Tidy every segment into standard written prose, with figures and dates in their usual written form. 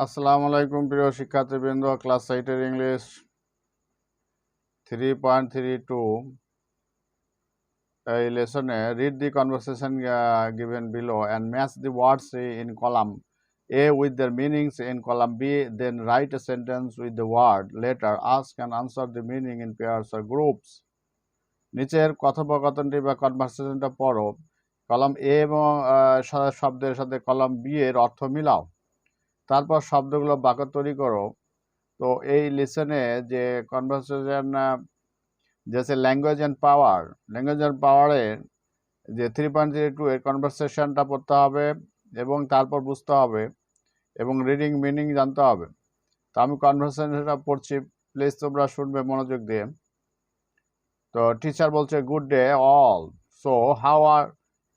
আসসালামু আলাইকুম প্রিয় শিক্ষার্থীবৃন্দ, ক্লাস 8 এর ইংলিশ 3.32 এই লেসনে read the conversation given below and match the words in column A with their meanings in column B, then write a sentence with the word later. Ask and answer the meaning in pairs or groups. নিচের কথোপকথনটি বা কনভারসেশনটা পড়ো, column এ এবং শব্দের সাথে column B এর অর্থ মিলাও, তারপর শব্দগুলো বাক্য তৈরি করো। তো এই লেসনে যে কনভারসেশন যে ল্যাঙ্গুয়েজ অ্যান্ড পাওয়ারের যে 3.02 এর কনভারসেশনটা পড়তে হবে এবং তারপর বুঝতে হবে এবং রিডিং মিনিং জানতে হবে। তো আমি কনভারসেশনটা পড়ছি, প্লিজ তোমরা শুনবে মনোযোগ দিয়ে। তো টিচার বলছে, good day all, so how are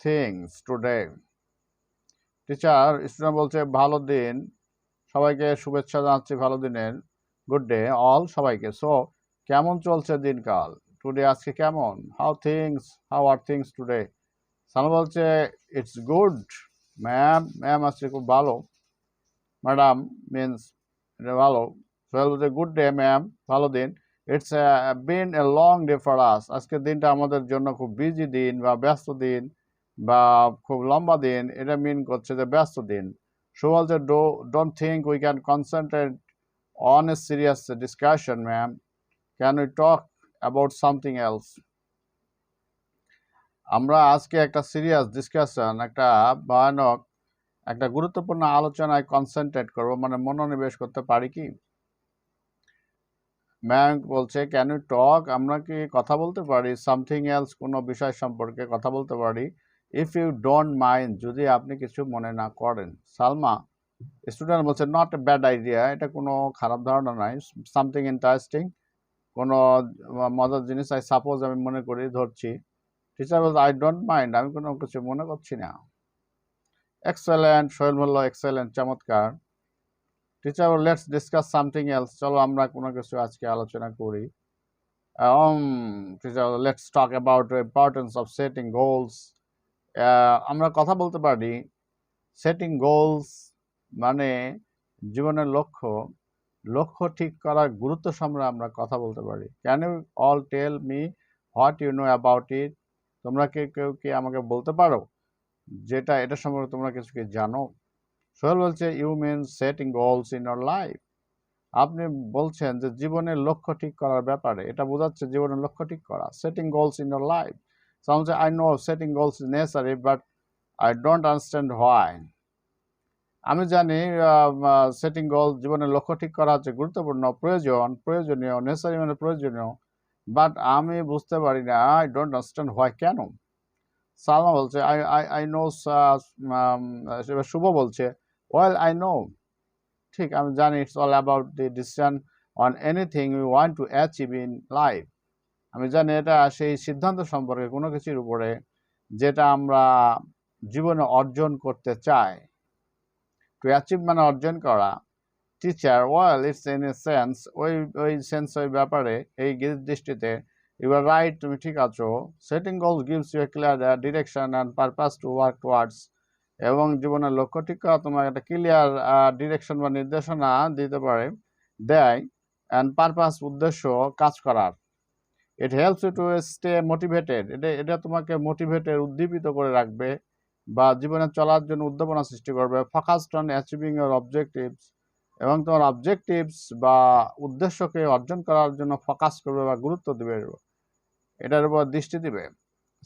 things today. Teacher student বলছে, ভালো দিন, সবাইকে শুভেচ্ছা জানাচ্ছি ভালো দিনের। গুড ডে অল, সবাইকে। সো কেমন চলছে দিনকাল? টুডে, আজকে কেমন? How are things today? Salma বলছে, ইটস গুড ম্যাম, ম্যাম আজকে খুব ভালো। ম্যাডাম মিনস এটা ভালো। সোহেল বলছে, গুড ডে ম্যাম, ভালো দিন। It's been a long day for us, আজকের দিনটা আমাদের জন্য খুব বিজি দিন বা ব্যস্ত দিন বা খুব লম্বা দিন, এটা মিন করছে যে ব্যস্ত দিন। সো বলছে, don't think we can concentrate on a serious discussion, ma'am. Can we talk about something else? আমরা আজকে একটা সিরিয়াস ডিসকাশন, একটা ভয়ানক, একটা গুরুত্বপূর্ণ আলোচনায় কনসেন্ট্রেট করব, মানে মনোনিবেশ করতে পারি কি? ম্যাম বলছে, ক্যান ইউ টক, আমরা কি কথা বলতে পারি, সামথিং এলস, কোনো বিষয় সম্পর্কে কথা বলতে পারি, ইফ ইউ ডোন্ট মাইন্ড, যদি আপনি কিছু মনে না করেন। সালমা স্টুডেন্ট বলছে, নট এ ব্যাড আইডিয়া, এটা কোনো খারাপ ধারণা নয়। সামথিং ইন্টারেস্টিং, কোনো মজার জিনিস, আই সাপোজ, আমি মনে করি, ধরছি। টিচার বলছে, আই ডোন্ট মাইন্ড, আমি কোনো কিছু মনে করছি না। এক্সেলেন্ট, সোহেল বলল, এক্সেলেন্ট, চমৎকার। টিচার বলল, লেটস ডিসকাস সামথিং এলস, চলো আমরা কোনো কিছু আজকে আলোচনা করি। টিচার বলল, let's talk about the importance of setting goals. আমরা কথা বলতে পারি সেটিং গোলস, মানে জীবনের লক্ষ্য ঠিক করার গুরুত্ব সম্পর্কে আমরা কথা বলতে পারি। Can you all tell me what you know about it, তোমরা কেউ কি আমাকে বলতে পারো যেটা এটা সম্পর্কে তোমরা কিছু কি জানো? সোহেল বলছে, you mean setting goals in your life, আপনি বলছেন যে জীবনের লক্ষ্য ঠিক করার ব্যাপারে, এটা বোঝাচ্ছে জীবনের লক্ষ্য ঠিক করা, setting goals in your life. Somehow I know setting goals is necessary but I don't understand why, আমি জানি সেটিং গোল, জীবনের লক্ষ্য ঠিক করা হচ্ছে গুরুত্বপূর্ণ, প্রয়োজনীয়, নেসেসারি মানে প্রয়োজনীয়, বাট আমি বুঝতে পারি না, আই ডোন্ট আন্ডারস্ট্যান্ড হোয়াই, কেন? সালমা বলছে, আই নো। শুভ বলছে, ওয়েল আই নো, ঠিক আমি জানি, it's all about the decision on anything we want to achieve in life, আমি জানি এটা সেই সিদ্ধান্ত সম্পর্কে কোনো কিছুর উপরে যেটা আমরা জীবনে অর্জন করতে চাই। টু অ্যাচিভ মানে অর্জন করা। Teacher, well it's in a sense, ওই সেন্স, ওই ব্যাপারে, এই দৃষ্টিতে, ইউ আর রাইট, তুমি ঠিক আছো। Setting goals gives you a clear direction and purpose to work towards, এবং জীবনের লক্ষ্য ঠিক করা তোমার একটা ক্লিয়ার ডিরেকশন বা নির্দেশনা দিতে পারে, দেয়, অ্যান্ড পারপাস, উদ্দেশ্য, কাজ করার। It helps you to stay motivated, এটা তোমাকে মোটিভেটেড, উদ্দীপিত করে রাখবে বা জীবনে চলার জন্য উদ্দীপনা সৃষ্টি করবে। Focused on achieving your objectives, এবং তোমার অবজেক্টিভস বা উদ্দেশ্যকে অর্জন করার জন্য ফোকাস করবে বা গুরুত্ব দিবে, এটার উপর দৃষ্টি দিবে।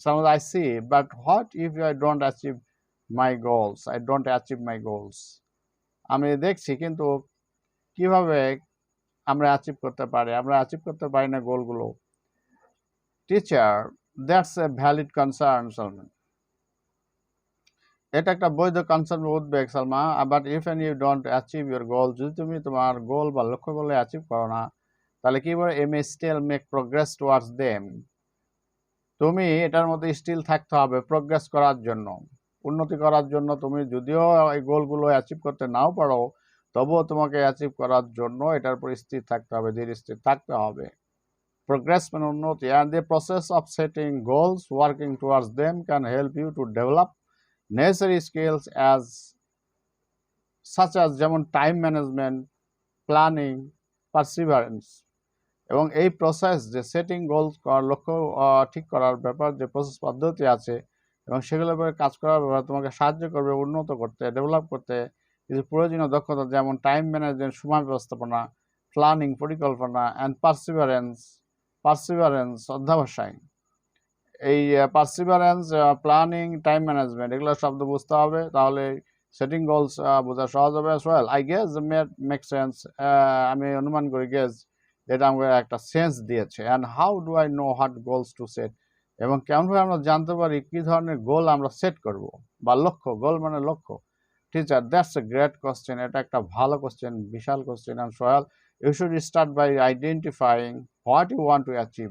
Suppose I see, but what if I don't achieve my goals, আমি দেখছি, কিন্তু কিভাবে আমরা অ্যাচিভ করতে পারি না গোলগুলো। Teacher, that's a valid concern, Salman, এটা একটা বৈধ কনসার্ন বা উদ্বেগ, Salma. But if and you don't achieve your goal, যদি তুমি তোমার গোল বা লক্ষ্যগুলো অ্যাচিভ করো না, তাহলে কি বলে, এম এ still make progress towards them, তুমি এটার মধ্যে স্টিল থাকতে হবে প্রোগ্রেস করার জন্য, উন্নতি করার জন্য। তুমি যদিও এই গোলগুলো অ্যাচিভ করতে নাও পারো, তবুও তোমাকে অ্যাচিভ করার জন্য এটার উপর স্থির থাকতে হবে, ধীর স্থির থাকতে হবে। Progress মানে উন্নতি, and the process of setting goals, working towards them can help you to develop necessary skills as such as যেমন টাইম ম্যানেজমেন্ট, প্ল্যানিং, পারসিভারেন্স। এবং এই প্রসেস যে সেটিং গোলস লক্ষ্য ঠিক করার ব্যাপার যে প্রসেস পদ্ধতি আছে এবং সেগুলোর উপরে কাজ করার ব্যাপারে তোমাকে সাহায্য করবে উন্নত করতে, ডেভেলপ করতে কিছু প্রয়োজনীয় দক্ষতা, যেমন টাইম ম্যানেজমেন্ট, সময় ব্যবস্থাপনা, প্ল্যানিং পরিকল্পনা, অ্যান্ড পারসিভারেন্স অধ্যবসায়। এই পারসিভারেন্স, প্ল্যানিং, টাইম ম্যানেজমেন্ট এগুলো শব্দ বুঝতে হবে, তাহলে সেটিং গোলস বোঝা সহজ হবে। As well I guess make sense, আমি অনুমান করি গেস এটা আমাকে একটা সেন্স দিয়েছে। And how do I know what goals to set, এবং কেমনভাবে আমরা জানতে পারি কী ধরনের গোল আমরা সেট করব, বা লক্ষ্য, গোল মানে লক্ষ্য। Teacher, that's a great question, এটা একটা ভালো কোশ্চেন, বিশাল question. And Sohel, you should start by identifying what you want to achieve,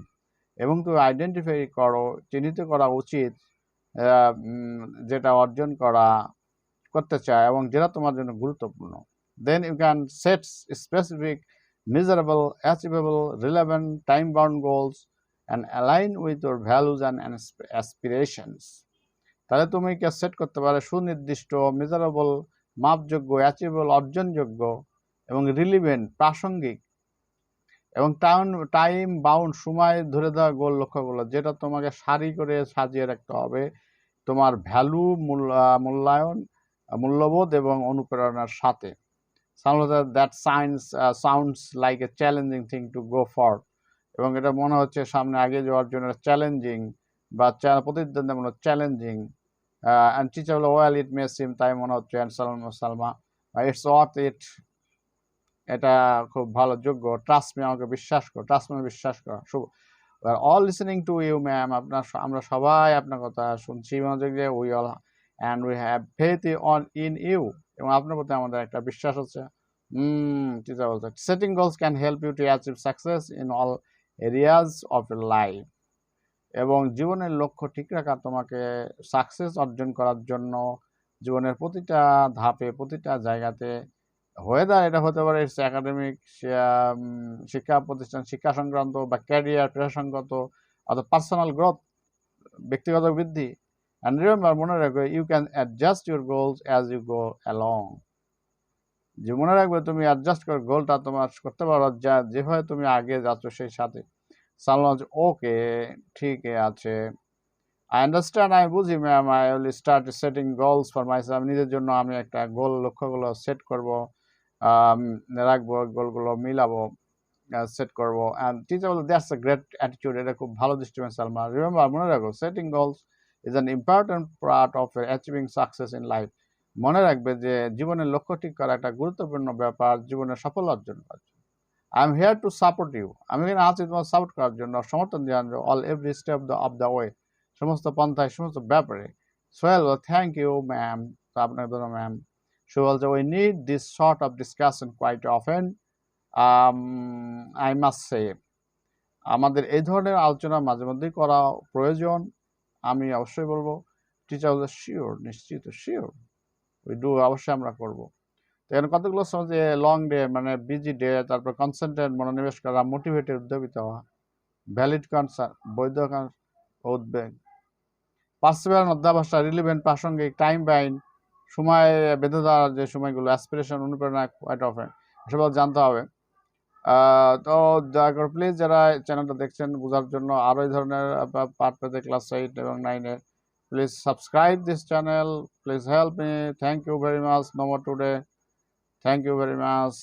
এবং তুমি আইডেন্টিফাই করো, চিহ্নিত করা উচিত যেটা অর্জন করতে চায় এবং যেটা তোমার জন্য গুরুত্বপূর্ণ। Then you can set specific, measurable, achievable, relevant, time-bound goals and align with your values and aspirations. তাহলে তুমি কি সেট করতে পারো সুনির্দিষ্ট, মেজারেবল মাপযোগ্য, অ্যাচিভেবল অর্জনযোগ্য, এবং রিলিভেন্ট প্রাসঙ্গিক, এবং টাইম বাউন্ড সময় ধরে দেওয়া গোল লক্ষ্যগুলো, যেটা তোমাকে সারি করে সাজিয়ে রাখতে হবে তোমার ভ্যালু, মূল্যায়ন, মূল্যবোধ এবং অনুপ্রেরণার সাথে। That sounds like a challenging thing to go for, এবং এটা মনে হচ্ছে সামনে আগে যাওয়ার জন্য চ্যালেঞ্জিং বা প্রতিদ্বন্দ্বীমূলক, চ্যালেঞ্জিং। অ্যান্ড টিচাবল, ওয়েল ইট মে সিম, তাই মনে হচ্ছে। And Salma, it's worth it, এটা খুব ভালো, যোগ্য। ট্রাস্ট মি, আমাকে বিশ্বাস করো, ট্রাস্ট মি, বিশ্বাস করো। Shubh, all listening to you ma'am, আমরা সবাই আপনার কথা শুনছি মনোযোগ দিয়ে। We all and we have faith in you, এবং আপনার প্রতি আমাদের একটা বিশ্বাস আছে। টিচার বলছে, setting goals can help you to achieve success in all areas of your life, এবং জীবনের লক্ষ্য ঠিক রাখা তোমাকে সাকসেস অর্জন করার জন্য জীবনের প্রতিটা ধাপে, প্রতিটা জায়গাতে এটা হতে পারে একাডেমিক, শিক্ষা প্রতিষ্ঠান, শিক্ষা সংক্রান্ত, বা ক্যারিয়ার, পেশাসংগত, অথবা পার্সোনাল গ্রোথ, ব্যক্তিগত বৃদ্ধি। অ্যান্ড রিমেম্বার, মনে রাখবে, you can adjust your goals as you go along, যে মনে রাখবে তুমি অ্যাডজাস্ট করে গোলটা তোমার করতে পারো যেভাবে তুমি আগে যাচ্ছ সেই সাথে। সালমান, ওকে, ঠিক আছে, আই আন্ডারস্ট্যান্ড, আমি বুঝি ma'am, I will start setting goals for myself, নিজের জন্য আমি একটা গোল, লক্ষ্যগুলো সেট করব, রাখবো, গোলগুলো মিলাবো, সেট করবো। অ্যান্ড টিচার বলতে, দ্যাটস এ গ্রেট অ্যাটিটিউড, এটা খুব ভালো দৃষ্টিভঙ্গি সালমা। রিমেম্বার, মনে রাখো, setting goals is an important part of achieving success in life, মনে রাখবে যে জীবনের লক্ষ্য ঠিক করা একটা গুরুত্বপূর্ণ ব্যাপার জীবনের সাফল্য অর্জন করার জন্য। I am here to support you, আমি এখানে আছি তোমার সাপোর্ট করার জন্য, সমর্থন দেওয়ার জন্য, all every step of the way, সমস্ত পন্থায়, সমস্ত ব্যাপারে। সোহেল, থ্যাংক ইউ ম্যাম, আপনাকে ধন্যবাদ ম্যাম। সে বলছে, we need this sort of discussion quite often, I must say, আমাদের এই ধরনের আলোচনা মাঝে মধ্যেই করা প্রয়োজন, আমি অবশ্যই বলবো। টিচার বলছে, শিওর, নিশ্চিত, শিওর, উই ডু, অবশ্যই আমরা করবো। তো এখানে কতগুলো যে লং ডে মানে বিজি ডে, তারপর কনসেন্ট্রেট, মনোনিবেশ করা, মোটিভেটেড, উদ্যোগিত হওয়া, ভ্যালিড কনসার্ন, বৈধ উদ্বেগ, পার্সিভারেন্স অধ্যাবসা, রিলিভেন্ট প্রাসঙ্গিক, টাইম বাইন্ড, সময় বেঁধে দেওয়ার যে সময়গুলো, অ্যাসপিরেশন, অনুপ্রেরণা, কোয়াইট অফেন, এসব জানতে হবে। তো দয়া করে প্লিজ যারা চ্যানেলটা দেখছেন বোঝার জন্য, আরও এই ধরনের পার্ট পেতে ক্লাস 8 এবং 9-এর, please subscribe this channel, please help me, thank you very much, no more today, thank you very much.